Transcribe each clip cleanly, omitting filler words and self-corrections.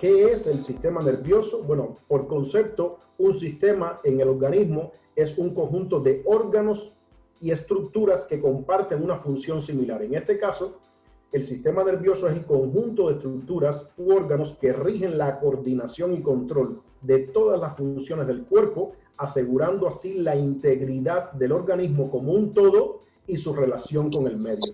¿qué es el sistema nervioso? Bueno, por concepto, un sistema en el organismo es un conjunto de órganos y estructuras que comparten una función similar. En este caso, el sistema nervioso es el conjunto de estructuras u órganos que rigen la coordinación y control de todas las funciones del cuerpo, asegurando así la integridad del organismo como un todo y su relación con el medio.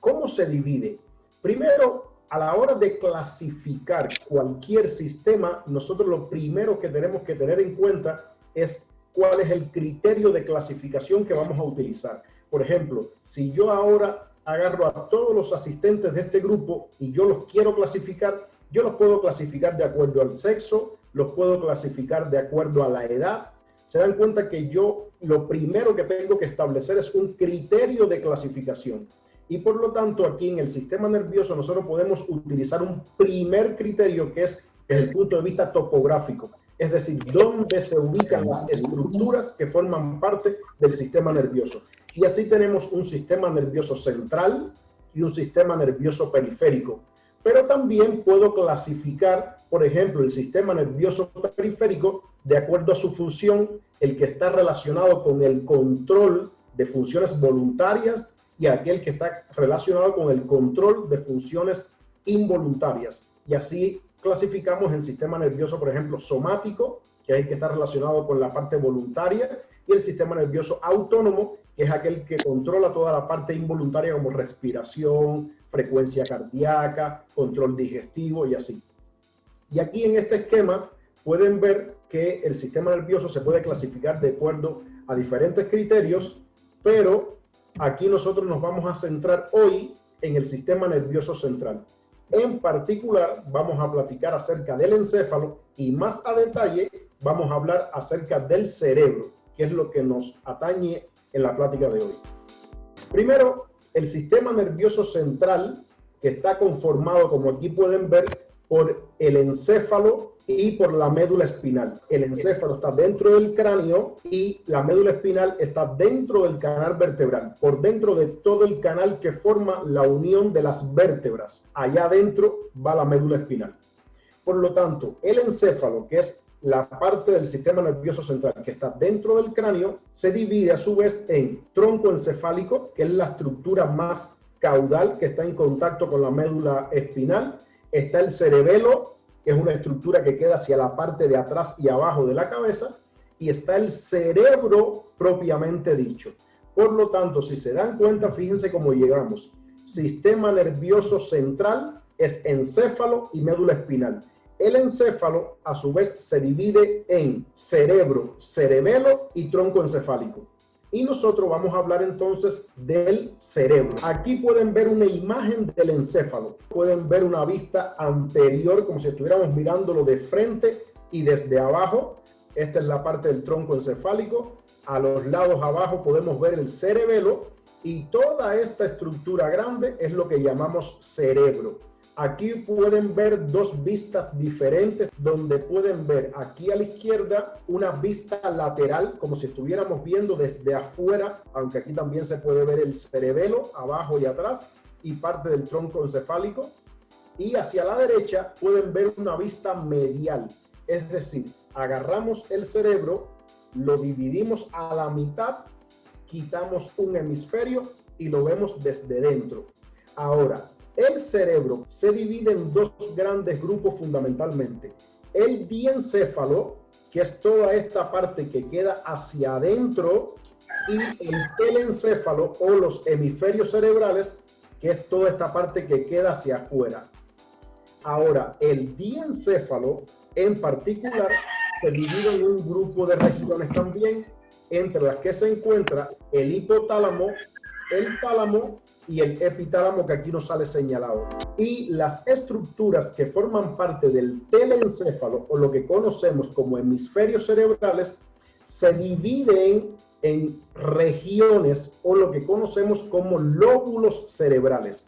¿Cómo se divide? Primero, a la hora de clasificar cualquier sistema, nosotros lo primero que tenemos que tener en cuenta es cuál es el criterio de clasificación que vamos a utilizar. Por ejemplo, si yo ahora agarro a todos los asistentes de este grupo y yo los quiero clasificar, yo los puedo clasificar de acuerdo al sexo, los puedo clasificar de acuerdo a la edad. Se dan cuenta que yo lo primero que tengo que establecer es un criterio de clasificación. Y por lo tanto, aquí en el sistema nervioso nosotros podemos utilizar un primer criterio que es desde el punto de vista topográfico. Es decir, dónde se ubican las estructuras que forman parte del sistema nervioso. Y así tenemos un sistema nervioso central y un sistema nervioso periférico. Pero también puedo clasificar, por ejemplo, el sistema nervioso periférico de acuerdo a su función, el que está relacionado con el control de funciones voluntarias y aquel que está relacionado con el control de funciones involuntarias. Y así clasificamos el sistema nervioso, por ejemplo, somático, que es el que está relacionado con la parte voluntaria, y el sistema nervioso autónomo, que es aquel que controla toda la parte involuntaria como respiración, frecuencia cardíaca, control digestivo y así. Y aquí en este esquema pueden ver que el sistema nervioso se puede clasificar de acuerdo a diferentes criterios, pero aquí nosotros nos vamos a centrar hoy en el sistema nervioso central. En particular, vamos a platicar acerca del encéfalo y más a detalle vamos a hablar acerca del cerebro, que es lo que nos atañe en la plática de hoy. Primero, el sistema nervioso central, que está conformado, como aquí pueden ver, por el encéfalo y por la médula espinal. El encéfalo está dentro del cráneo y la médula espinal está dentro del canal vertebral, por dentro de todo el canal que forma la unión de las vértebras. Allá adentro va la médula espinal. Por lo tanto, el encéfalo, que es la parte del sistema nervioso central que está dentro del cráneo, se divide a su vez en tronco encefálico, que es la estructura más caudal que está en contacto con la médula espinal. Está el cerebelo, que es una estructura que queda hacia la parte de atrás y abajo de la cabeza, y está el cerebro propiamente dicho. Por lo tanto, si se dan cuenta, fíjense cómo llegamos. Sistema nervioso central es encéfalo y médula espinal. El encéfalo, a su vez, se divide en cerebro, cerebelo y tronco encefálico. Y nosotros vamos a hablar entonces del cerebro. Aquí pueden ver una imagen del encéfalo. Pueden ver una vista anterior, como si estuviéramos mirándolo de frente y desde abajo. Esta es la parte del tronco encefálico. A los lados abajo podemos ver el cerebelo. Y toda esta estructura grande es lo que llamamos cerebro. Aquí pueden ver dos vistas diferentes, donde pueden ver aquí a la izquierda una vista lateral, como si estuviéramos viendo desde afuera, aunque aquí también se puede ver el cerebelo, abajo y atrás, y parte del tronco encefálico. Y hacia la derecha pueden ver una vista medial, es decir, agarramos el cerebro, lo dividimos a la mitad, quitamos un hemisferio y lo vemos desde dentro. Ahora, el cerebro se divide en dos grandes grupos fundamentalmente. El diencéfalo, que es toda esta parte que queda hacia adentro, y el telencéfalo o los hemisferios cerebrales, que es toda esta parte que queda hacia afuera. Ahora, el diencéfalo en particular se divide en un grupo de regiones también, entre las que se encuentra el hipotálamo, el tálamo y el epitálamo, que aquí nos sale señalado. Y las estructuras que forman parte del telencéfalo, o lo que conocemos como hemisferios cerebrales, se dividen en regiones, o lo que conocemos como lóbulos cerebrales.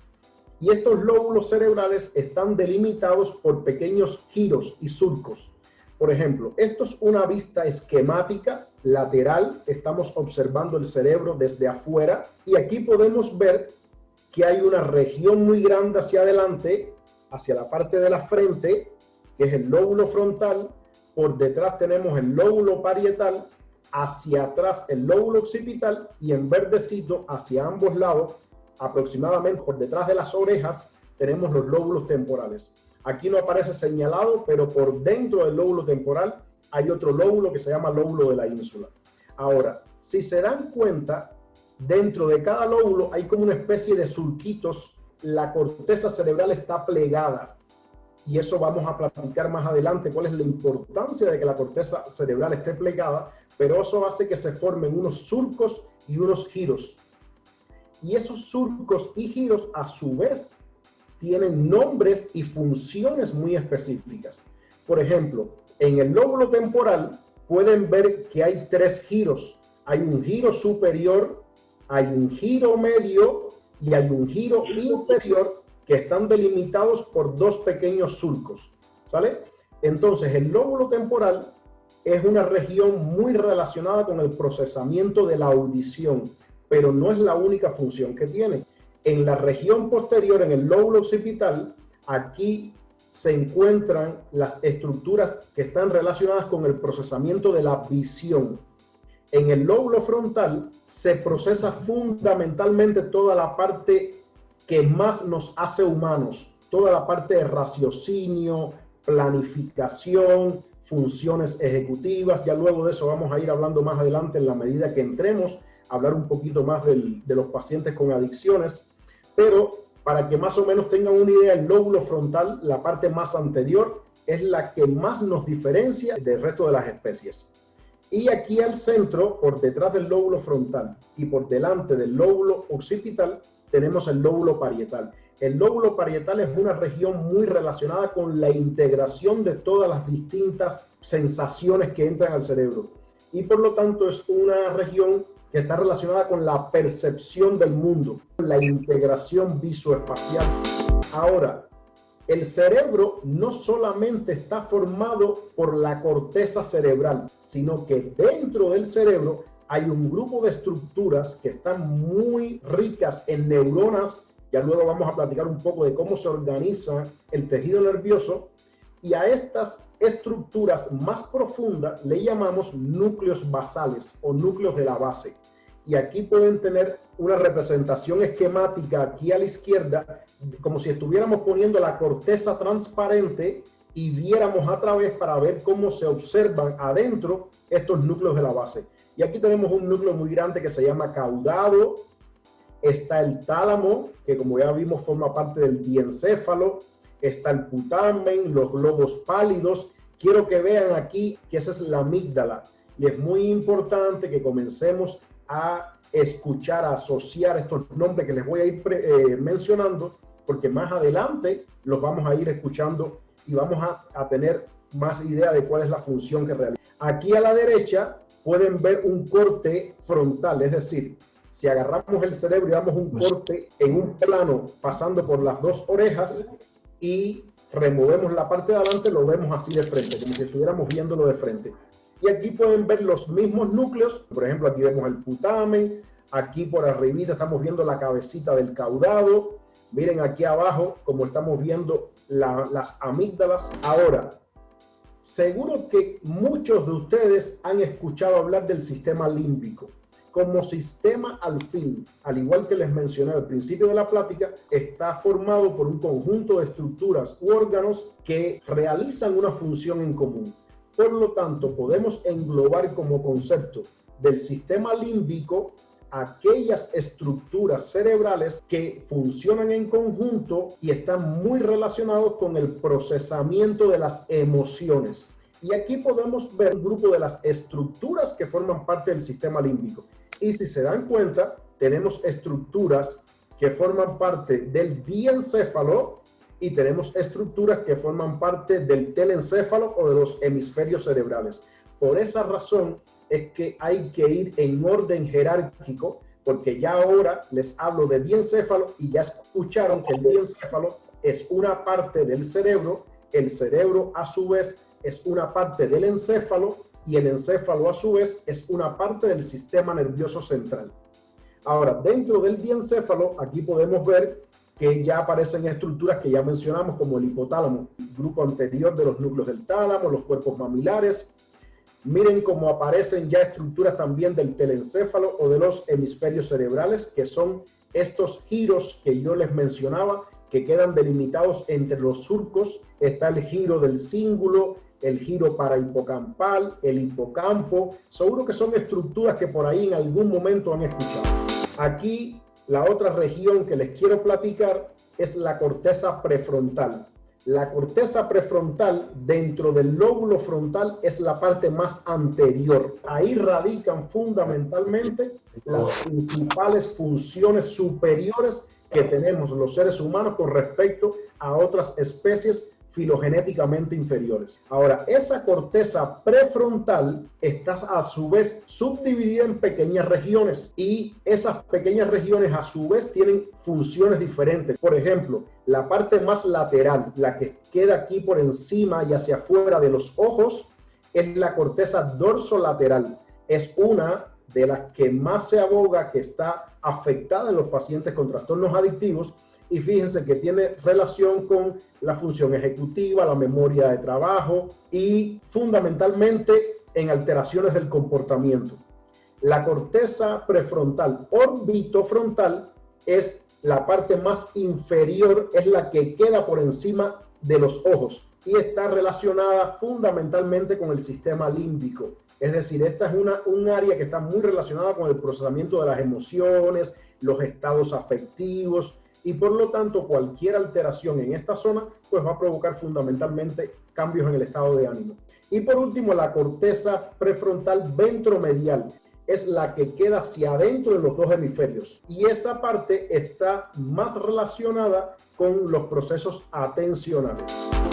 Y estos lóbulos cerebrales están delimitados por pequeños giros y surcos. Por ejemplo, esto es una vista esquemática lateral. Estamos observando el cerebro desde afuera y aquí podemos ver que hay una región muy grande hacia adelante hacia la parte de la frente, que es el lóbulo frontal, por detrás tenemos el lóbulo parietal, hacia atrás el lóbulo occipital y en verdecito hacia ambos lados, aproximadamente por detrás de las orejas, tenemos los lóbulos temporales. Aquí no aparece señalado, pero por dentro del lóbulo temporal hay otro lóbulo que se llama lóbulo de la ínsula. Ahora, si se dan cuenta, dentro de cada lóbulo hay como una especie de surquitos. La corteza cerebral está plegada. Y eso vamos a platicar más adelante, cuál es la importancia de que la corteza cerebral esté plegada, pero eso hace que se formen unos surcos y unos giros. Y esos surcos y giros, a su vez, tienen nombres y funciones muy específicas. Por ejemplo, en el lóbulo temporal pueden ver que hay 3 giros. Hay un giro superior, hay un giro medio y hay un giro inferior, que están delimitados por 2 pequeños surcos, ¿sale? Entonces, el lóbulo temporal es una región muy relacionada con el procesamiento de la audición, pero no es la única función que tiene. En la región posterior, en el lóbulo occipital, aquí se encuentran las estructuras que están relacionadas con el procesamiento de la visión. En el lóbulo frontal se procesa fundamentalmente toda la parte que más nos hace humanos, toda la parte de raciocinio, planificación, funciones ejecutivas. Ya luego de eso vamos a ir hablando más adelante en la medida que entremos a hablar un poquito más de los pacientes con adicciones, pero para que más o menos tengan una idea, el lóbulo frontal, la parte más anterior, es la que más nos diferencia del resto de las especies. Y aquí al centro, por detrás del lóbulo frontal y por delante del lóbulo occipital, tenemos el lóbulo parietal. El lóbulo parietal es una región muy relacionada con la integración de todas las distintas sensaciones que entran al cerebro. Y por lo tanto es una región que está relacionada con la percepción del mundo, la integración visoespacial. Ahora, el cerebro no solamente está formado por la corteza cerebral, sino que dentro del cerebro hay un grupo de estructuras que están muy ricas en neuronas. Ya luego vamos a platicar un poco de cómo se organiza el tejido nervioso. Y a estas estructuras más profundas le llamamos núcleos basales o núcleos de la base. Y aquí pueden tener una representación esquemática aquí a la izquierda, como si estuviéramos poniendo la corteza transparente y viéramos a través para ver cómo se observan adentro estos núcleos de la base. Y aquí tenemos un núcleo muy grande que se llama caudado. Está el tálamo, que como ya vimos forma parte del diencéfalo. Está el putamen, los globos pálidos. Quiero que vean aquí que esa es la amígdala. Y es muy importante que comencemos a escuchar, a asociar estos nombres que les voy a ir mencionando, porque más adelante los vamos a ir escuchando y vamos a tener más idea de cuál es la función que realiza. Aquí a la derecha pueden ver un corte frontal, es decir, si agarramos el cerebro y damos un corte en un plano pasando por las 2 orejas y removemos la parte de adelante, lo vemos así de frente, como si estuviéramos viéndolo de frente. Y aquí pueden ver los mismos núcleos. Por ejemplo, aquí vemos el putamen. Aquí por arribita estamos viendo la cabecita del caudado. Miren aquí abajo como estamos viendo las amígdalas. Ahora, seguro que muchos de ustedes han escuchado hablar del sistema límbico. Como sistema al fin, al igual que les mencioné al principio de la plática, está formado por un conjunto de estructuras u órganos que realizan una función en común. Por lo tanto, podemos englobar como concepto del sistema límbico aquellas estructuras cerebrales que funcionan en conjunto y están muy relacionados con el procesamiento de las emociones. Y aquí podemos ver un grupo de las estructuras que forman parte del sistema límbico. Y si se dan cuenta, tenemos estructuras que forman parte del diencéfalo y tenemos estructuras que forman parte del telencéfalo o de los hemisferios cerebrales. Por esa razón es que hay que ir en orden jerárquico, porque ya ahora les hablo de diencéfalo y ya escucharon que el diencéfalo es una parte del cerebro, el cerebro a su vez es una parte del encéfalo y el encéfalo a su vez es una parte del sistema nervioso central. Ahora, dentro del diencéfalo, aquí podemos ver que ya aparecen estructuras que ya mencionamos, como el hipotálamo, el grupo anterior de los núcleos del tálamo, los cuerpos mamilares. Miren cómo aparecen ya estructuras también del telencéfalo o de los hemisferios cerebrales, que son estos giros que yo les mencionaba, que quedan delimitados entre los surcos. Está el giro del cíngulo, el giro parahipocampal, el hipocampo. Seguro que son estructuras que por ahí en algún momento han escuchado. Aquí la otra región que les quiero platicar es la corteza prefrontal. La corteza prefrontal dentro del lóbulo frontal es la parte más anterior. Ahí radican fundamentalmente las principales funciones superiores que tenemos los seres humanos con respecto a otras especies filogenéticamente inferiores. Ahora, esa corteza prefrontal está a su vez subdividida en pequeñas regiones y esas pequeñas regiones a su vez tienen funciones diferentes. Por ejemplo, la parte más lateral, la que queda aquí por encima y hacia afuera de los ojos, es la corteza dorsolateral. Es una de las que más se aboga que está afectada en los pacientes con trastornos adictivos. Y fíjense que tiene relación con la función ejecutiva, la memoria de trabajo y fundamentalmente en alteraciones del comportamiento. La corteza prefrontal orbitofrontal es la parte más inferior, es la que queda por encima de los ojos y está relacionada fundamentalmente con el sistema límbico. Es decir, esta es un área que está muy relacionada con el procesamiento de las emociones, los estados afectivos, y por lo tanto cualquier alteración en esta zona pues va a provocar fundamentalmente cambios en el estado de ánimo. Y por último, la corteza prefrontal ventromedial es la que queda hacia adentro de los dos hemisferios y esa parte está más relacionada con los procesos atencionales.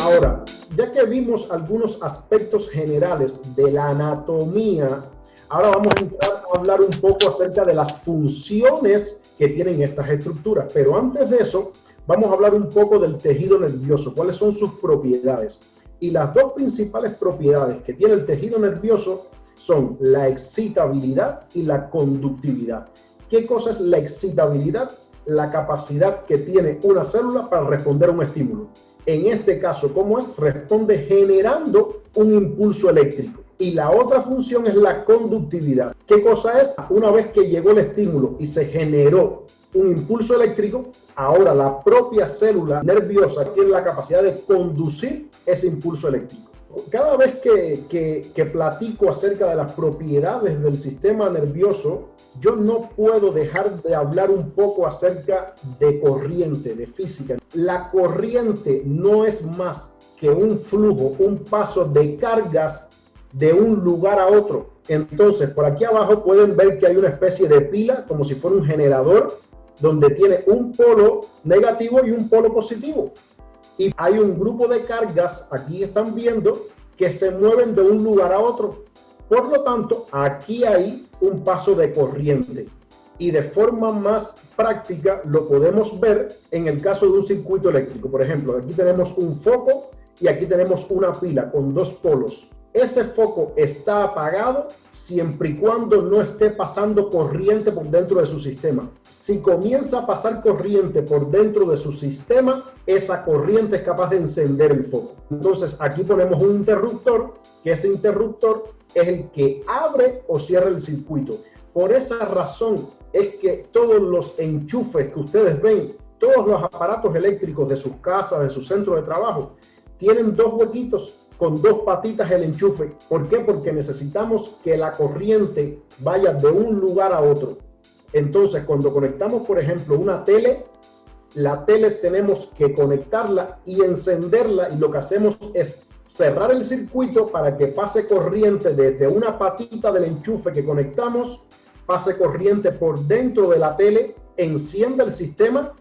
Ahora, ya que vimos algunos aspectos generales de la anatomía, ahora vamos a entrar a hablar un poco acerca de las funciones que tienen estas estructuras. Pero antes de eso, vamos a hablar un poco del tejido nervioso, cuáles son sus propiedades. Y las dos principales propiedades que tiene el tejido nervioso son la excitabilidad y la conductividad. ¿Qué cosa es la excitabilidad? La capacidad que tiene una célula para responder a un estímulo. En este caso, ¿cómo es? Responde generando un impulso eléctrico. Y la otra función es la conductividad. ¿Qué cosa es? Una vez que llegó el estímulo y se generó un impulso eléctrico, ahora la propia célula nerviosa tiene la capacidad de conducir ese impulso eléctrico. Cada vez que platico acerca de las propiedades del sistema nervioso, yo no puedo dejar de hablar un poco acerca de corriente, de física. La corriente no es más que un flujo, un paso de cargas de un lugar a otro. Entonces, por aquí abajo pueden ver que hay una especie de pila, como si fuera un generador, donde tiene un polo negativo y un polo positivo. Y hay un grupo de cargas, aquí están viendo, que se mueven de un lugar a otro. Por lo tanto, aquí hay un paso de corriente. Y de forma más práctica lo podemos ver en el caso de un circuito eléctrico. Por ejemplo, aquí tenemos un foco y aquí tenemos una pila con dos polos. Ese foco está apagado siempre y cuando no esté pasando corriente por dentro de su sistema. Si comienza a pasar corriente por dentro de su sistema, esa corriente es capaz de encender el foco. Entonces aquí ponemos un interruptor, que ese interruptor es el que abre o cierra el circuito. Por esa razón es que todos los enchufes que ustedes ven, todos los aparatos eléctricos de sus casas, de su centro de trabajo, tienen dos huequitos con dos patitas el enchufe. ¿Por qué? Porque necesitamos que la corriente vaya de un lugar a otro. Entonces, cuando conectamos, por ejemplo, una tele, la tele tenemos que conectarla y encenderla, y lo que hacemos es cerrar el circuito para que pase corriente desde una patita del enchufe que conectamos, pase corriente por dentro de la tele, encienda el sistema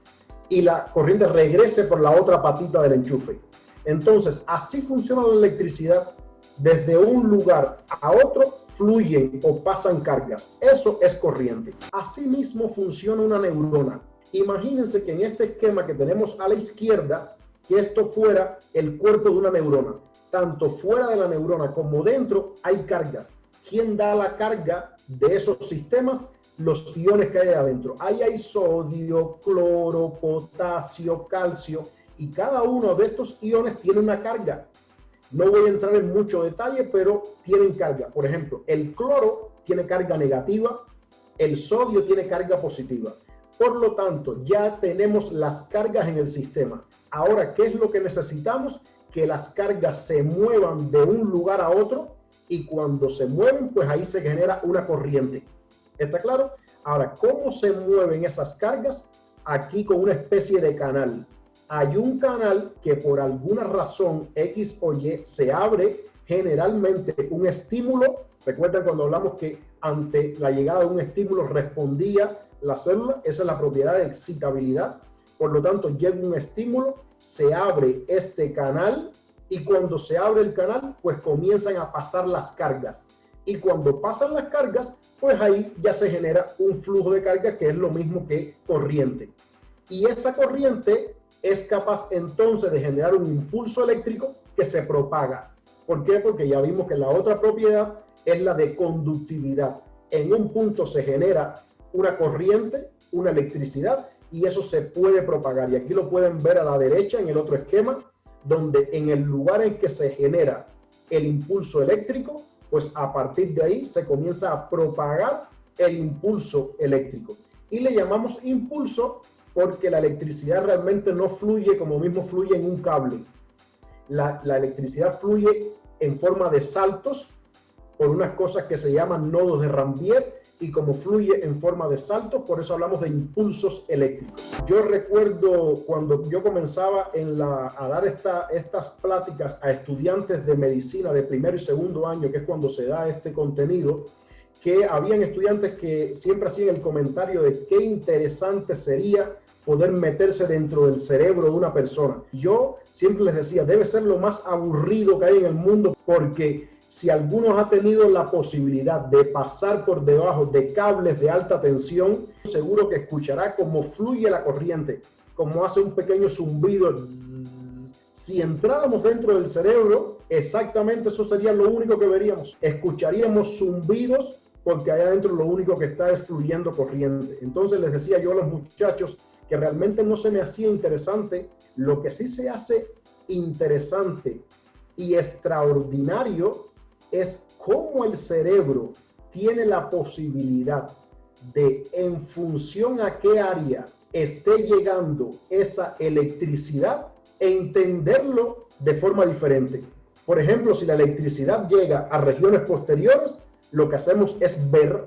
y la corriente regrese por la otra patita del enchufe. Entonces, así funciona la electricidad. Desde un lugar a otro fluyen o pasan cargas. Eso es corriente. Asimismo funciona una neurona. Imagínense que en este esquema que tenemos a la izquierda, que esto fuera el cuerpo de una neurona. Tanto fuera de la neurona como dentro hay cargas. ¿Quién da la carga de esos sistemas? los iones que hay adentro. Ahí hay sodio, cloro, potasio, calcio, y cada uno de estos iones tiene una carga. No voy a entrar en mucho detalle, pero tienen carga. Por ejemplo, el cloro tiene carga negativa, el sodio tiene carga positiva. Por lo tanto, ya tenemos las cargas en el sistema. Ahora, ¿qué es lo que necesitamos? Que las cargas se muevan de un lugar a otro, y cuando se mueven, pues ahí se genera una corriente. ¿Está claro? Ahora, ¿cómo se mueven esas cargas? Aquí con una especie de canal. Hay un canal que por alguna razón X o Y se abre, generalmente un estímulo. Recuerden cuando hablamos que ante la llegada de un estímulo respondía la célula. Esa es la propiedad de excitabilidad. Por lo tanto, llega un estímulo, se abre este canal, y cuando se abre el canal, pues comienzan a pasar las cargas. Y cuando pasan las cargas, pues ahí ya se genera un flujo de carga, que es lo mismo que corriente. Y esa corriente es capaz entonces de generar un impulso eléctrico que se propaga. ¿Por qué? Porque ya vimos que la otra propiedad es la de conductividad. En un punto se genera una corriente, una electricidad, y eso se puede propagar. Y aquí lo pueden ver a la derecha en el otro esquema, donde en el lugar en que se genera el impulso eléctrico, pues a partir de ahí se comienza a propagar el impulso eléctrico. Y le llamamos impulso porque la electricidad realmente no fluye como mismo fluye en un cable. La electricidad fluye en forma de saltos por unas cosas que se llaman nodos de Rambier, y como fluye en forma de saltos, por eso hablamos de impulsos eléctricos. Yo recuerdo cuando yo comenzaba a dar estas pláticas a estudiantes de medicina de primero y segundo año, que es cuando se da este contenido, que habían estudiantes que siempre hacían el comentario de qué interesante sería poder meterse dentro del cerebro de una persona. Yo siempre les decía, debe ser lo más aburrido que hay en el mundo, porque si alguno ha tenido la posibilidad de pasar por debajo de cables de alta tensión, seguro que escuchará cómo fluye la corriente, cómo hace un pequeño zumbido. Si entráramos dentro del cerebro, exactamente eso sería lo único que veríamos. Escucharíamos zumbidos, porque allá adentro lo único que está es fluyendo corriente. Entonces les decía yo a los muchachos que realmente no se me hacía interesante. Lo que sí se hace interesante y extraordinario es cómo el cerebro tiene la posibilidad de, en función a qué área esté llegando esa electricidad, entenderlo de forma diferente. Por ejemplo, si la electricidad llega a regiones posteriores, lo que hacemos es ver.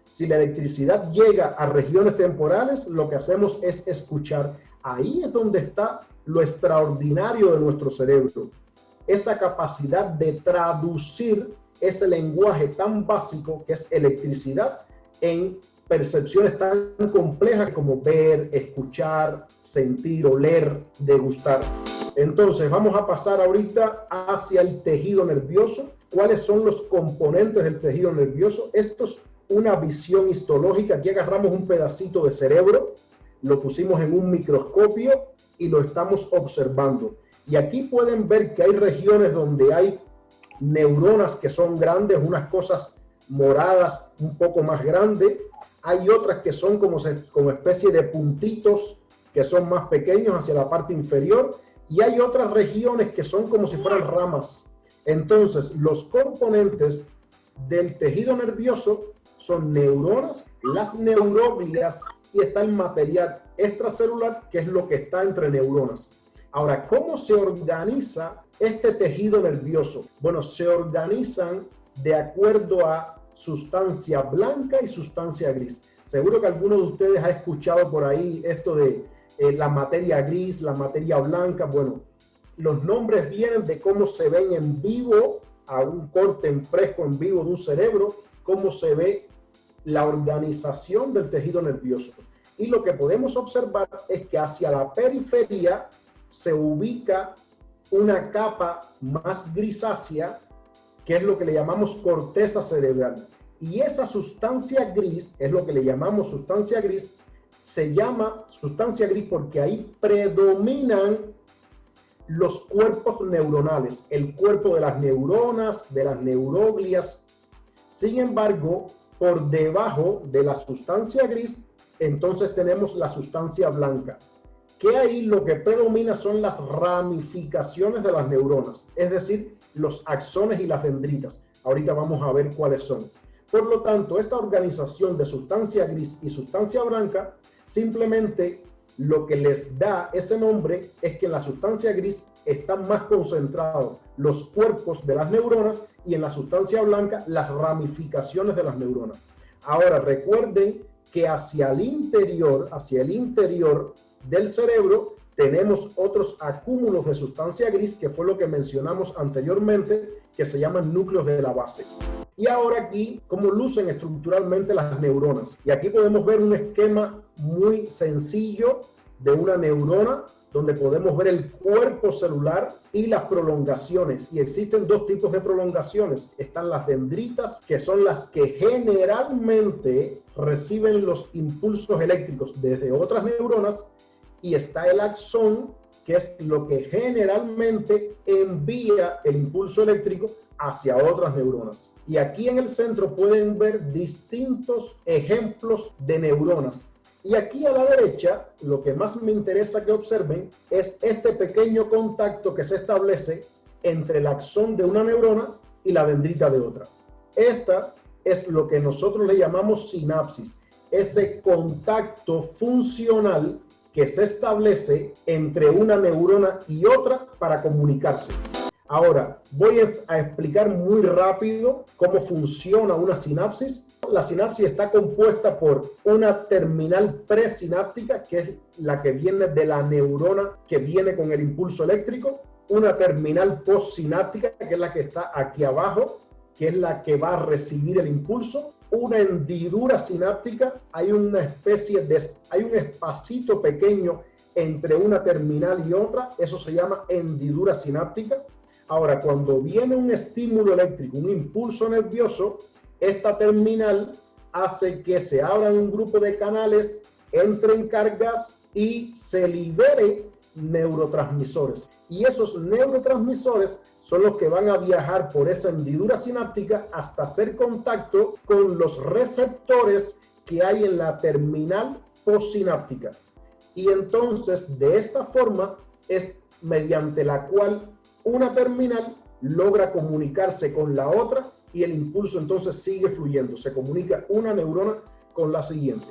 Si la electricidad llega a regiones temporales, lo que hacemos es escuchar. Ahí es donde está lo extraordinario de nuestro cerebro. Esa capacidad de traducir ese lenguaje tan básico que es electricidad en percepciones tan complejas como ver, escuchar, sentir, oler, degustar. Entonces vamos a pasar ahorita hacia el tejido nervioso. ¿Cuáles son los componentes del tejido nervioso? Esto es una visión histológica. Aquí agarramos un pedacito de cerebro, lo pusimos en un microscopio y lo estamos observando. Y aquí pueden ver que hay regiones donde hay neuronas que son grandes, unas cosas moradas un poco más grandes. Hay otras que son como especie de puntitos que son más pequeños hacia la parte inferior. Y hay otras regiones que son como si fueran ramas. Entonces, los componentes del tejido nervioso son neuronas, las neuroglias, y está el material extracelular, que es lo que está entre neuronas. Ahora, ¿cómo se organiza este tejido nervioso? Bueno, se organizan de acuerdo a sustancia blanca y sustancia gris. Seguro que alguno de ustedes ha escuchado por ahí esto de la materia gris, la materia blanca. Bueno, los nombres vienen de cómo se ven en vivo, a un corte en fresco en vivo de un cerebro, cómo se ve la organización del tejido nervioso. Y lo que podemos observar es que hacia la periferia se ubica una capa más grisácea, que es lo que le llamamos corteza cerebral. Y esa sustancia gris, es lo que le llamamos sustancia gris, se llama sustancia gris porque ahí predominan los cuerpos neuronales, el cuerpo de las neuronas, de las neuroglias. Sin embargo, por debajo de la sustancia gris, entonces tenemos la sustancia blanca, que ahí lo que predomina son las ramificaciones de las neuronas, es decir, los axones y las dendritas. Ahorita vamos a ver cuáles son. Por lo tanto, esta organización de sustancia gris y sustancia blanca, simplemente lo que les da ese nombre es que en la sustancia gris están más concentrados los cuerpos de las neuronas y en la sustancia blanca las ramificaciones de las neuronas. Ahora recuerden que hacia el interior del cerebro tenemos otros acúmulos de sustancia gris, que fue lo que mencionamos anteriormente, que se llaman núcleos de la base. Y ahora aquí, cómo lucen estructuralmente las neuronas. Y aquí podemos ver un esquema muy sencillo de una neurona, donde podemos ver el cuerpo celular y las prolongaciones. Y existen dos tipos de prolongaciones. Están las dendritas, que son las que generalmente reciben los impulsos eléctricos desde otras neuronas, y está el axón, que es lo que generalmente envía el impulso eléctrico hacia otras neuronas. Y aquí en el centro pueden ver distintos ejemplos de neuronas. Y aquí a la derecha, lo que más me interesa que observen es este pequeño contacto que se establece entre el axón de una neurona y la dendrita de otra. Esta es lo que nosotros le llamamos sinapsis, ese contacto funcional que se establece entre una neurona y otra para comunicarse. Ahora, voy a explicar muy rápido cómo funciona una sinapsis. La sinapsis está compuesta por una terminal presináptica, que es la que viene de la neurona que viene con el impulso eléctrico, una terminal postsináptica, que es la que está aquí abajo, que es la que va a recibir el impulso, una hendidura sináptica, hay un espacito pequeño entre una terminal y otra, eso se llama hendidura sináptica. Ahora, cuando viene un estímulo eléctrico, un impulso nervioso, esta terminal hace que se abran un grupo de canales, entren cargas y se libere neurotransmisores. Y esos neurotransmisores son los que van a viajar por esa hendidura sináptica hasta hacer contacto con los receptores que hay en la terminal postsináptica. Y entonces, de esta forma, es mediante la cual una terminal logra comunicarse con la otra y el impulso entonces sigue fluyendo. Se comunica una neurona con la siguiente.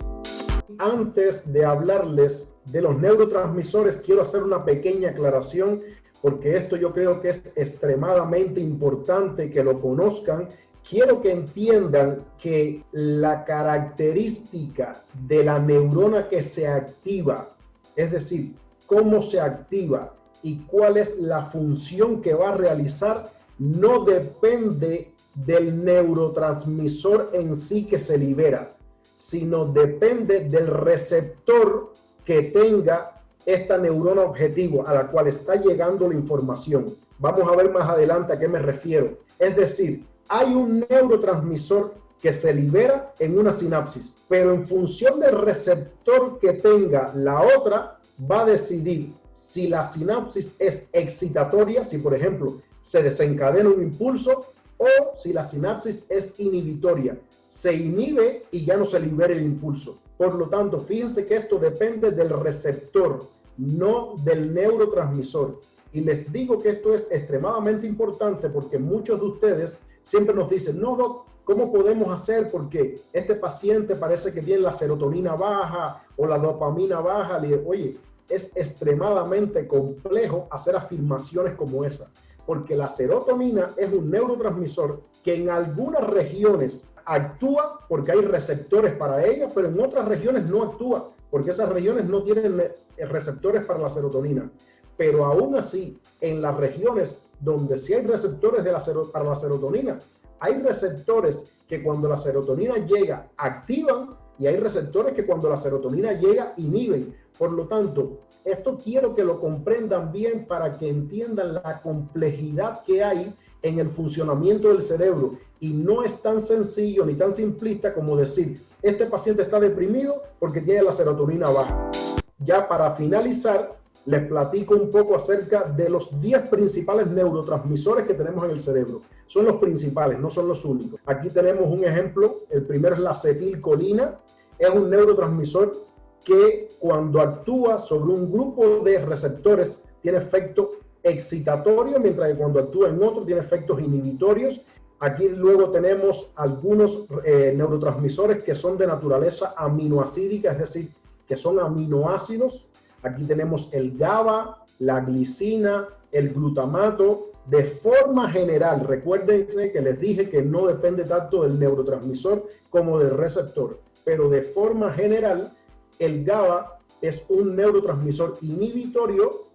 Antes de hablarles de los neurotransmisores, quiero hacer una pequeña aclaración, porque esto yo creo que es extremadamente importante que lo conozcan. Quiero que entiendan que la característica de la neurona que se activa, es decir, cómo se activa y cuál es la función que va a realizar, no depende del neurotransmisor en sí que se libera, sino depende del receptor que tenga esta neurona objetivo a la cual está llegando la información. Vamos a ver más adelante a qué me refiero. Es decir, hay un neurotransmisor que se libera en una sinapsis, pero en función del receptor que tenga la otra, va a decidir si la sinapsis es excitatoria, si por ejemplo se desencadena un impulso, o si la sinapsis es inhibitoria, se inhibe y ya no se libera el impulso. Por lo tanto, fíjense que esto depende del receptor, no del neurotransmisor. Y les digo que esto es extremadamente importante porque muchos de ustedes siempre nos dicen, no, doc, ¿cómo podemos hacer? Porque este paciente parece que tiene la serotonina baja o la dopamina baja. Le digo, oye, es extremadamente complejo hacer afirmaciones como esa, porque la serotonina es un neurotransmisor que en algunas regiones actúa porque hay receptores para ella, pero en otras regiones no actúa porque esas regiones no tienen receptores para la serotonina. Pero aún así, en las regiones donde sí hay receptores para la serotonina, hay receptores que cuando la serotonina llega activan y hay receptores que cuando la serotonina llega inhiben. Por lo tanto, esto quiero que lo comprendan bien para que entiendan la complejidad que hay en el funcionamiento del cerebro. Y no es tan sencillo ni tan simplista como decir, este paciente está deprimido porque tiene la serotonina baja. Ya para finalizar, les platico un poco acerca de los 10 principales neurotransmisores que tenemos en el cerebro. Son los principales, no son los únicos. Aquí tenemos un ejemplo. El primero es la acetilcolina. Es un neurotransmisor que cuando actúa sobre un grupo de receptores tiene efecto excitatorio, mientras que cuando actúa en otro tiene efectos inhibitorios. Aquí luego tenemos algunos neurotransmisores que son de naturaleza aminoacídica, es decir, que son aminoácidos. Aquí tenemos el GABA, la glicina, el glutamato. De forma general, recuerden que les dije que no depende tanto del neurotransmisor como del receptor, pero de forma general, el GABA es un neurotransmisor inhibitorio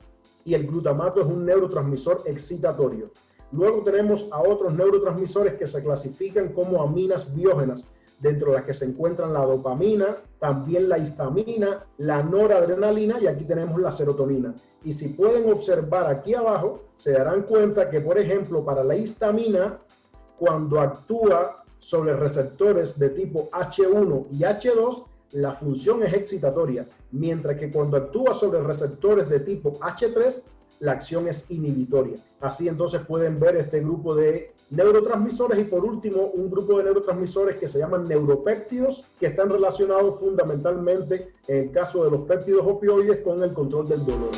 y el glutamato es un neurotransmisor excitatorio. Luego tenemos a otros neurotransmisores que se clasifican como aminas biógenas, dentro de las que se encuentran la dopamina, también la histamina, la noradrenalina y aquí tenemos la serotonina. Y si pueden observar aquí abajo, se darán cuenta que, por ejemplo, para la histamina, cuando actúa sobre receptores de tipo H1 y H2, la función es excitatoria, mientras que cuando actúa sobre receptores de tipo H3, la acción es inhibitoria. Así entonces pueden ver este grupo de neurotransmisores y por último un grupo de neurotransmisores que se llaman neuropéptidos, que están relacionados fundamentalmente en el caso de los péptidos opioides con el control del dolor.